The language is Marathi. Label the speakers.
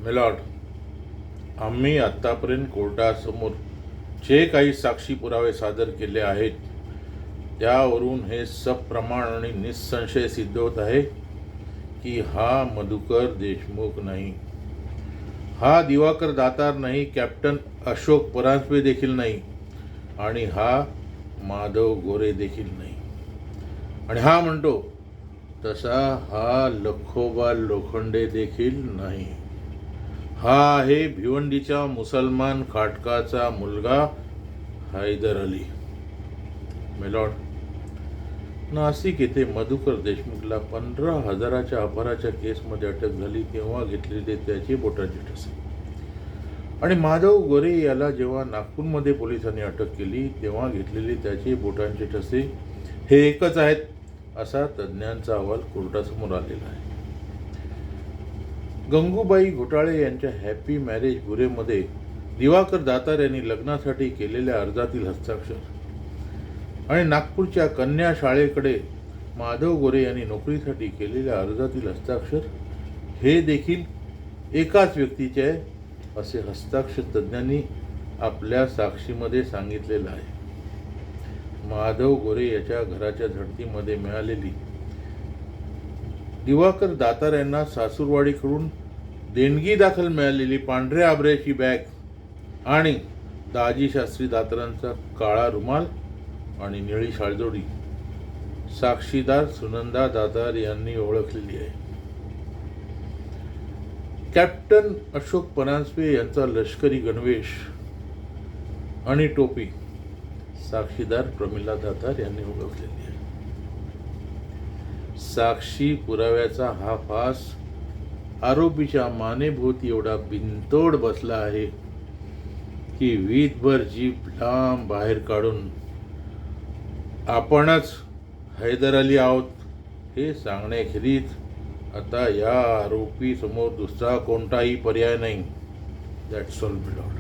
Speaker 1: मिलॉर्ड, आम्ही आत्तापर्यंत कोर्टासमोर जे काही साक्षी पुरावे सादर केले आहेत त्यावरून हे सप्रमाण आणि निसंशय सिद्ध होत आहे की हा मधुकर देशमुख नाही, हा दिवाकर दातार नाही, कॅप्टन अशोक परांजपे देखील नाही आणि हा माधव गोरे देखील नाही. आणि हा म्हणतो तसा हा लखोबा लोखंडे देखील नाही. हा आहे भिवंडीच्या मुसलमान खाटकाचा मुलगा हैदर अली. मेलॉर्ड, नाशिक येथे मधुकर देशमुखला 15,000च्या अपहराच्या केसमध्ये अटक झाली तेव्हा घेतलेले त्याचे बोटांचे ठसे आणि माधव गोरे याला जेव्हा नागपूरमध्ये पोलिसांनी अटक केली तेव्हा घेतलेले त्याचे बोटांचे ठसे हे एकच आहेत असा तज्ज्ञांचा अहवाल कोर्टासमोर आलेला आहे. गंगूबाई घोटाळे यांच्या हॅपी मॅरेज ब्युरोमध्ये दिवाकर दातार यांनी लग्नासाठी केलेल्या अर्जातील हस्ताक्षर आणि नागपूरच्या कन्या शाळेकडे माधव गोरे यांनी नोकरीसाठी केलेल्या अर्जातील हस्ताक्षर हे देखील एकाच व्यक्तीचे आहे असे हस्ताक्षर तज्ज्ञांनी आपल्या साक्षीमध्ये सांगितलेलं आहे. माधव गोरे याच्या घराच्या झडतीमध्ये मिळालेली दिवाकर दातार यांना सासूरवाडीकडून देणगी दाखल मिळालेली पांढऱ्या आभऱ्याची बॅग आणि दाजी शास्त्री दातारांचा काळा रुमाल आणि निळी शाळजोडी साक्षीदार सुनंदा दातार यांनी ओळखलेली आहे. कॅप्टन अशोक परांजपे यांचा लष्करी गणवेश आणि टोपी साक्षीदार प्रमिला दातार यांनी ओळखलेली आहे. साक्षी पुराव्याचा हा फास आरोपीच्या मानेभोवती एवढा बिनतोड बसला आहे की वीतभर जीभ लांब बाहेर काढून आपणच हैदर अली आहोत हे सांगण्याखेरीज आता या आरोपी समोर दुसरा कोणताही पर्याय नाही. That's all milord.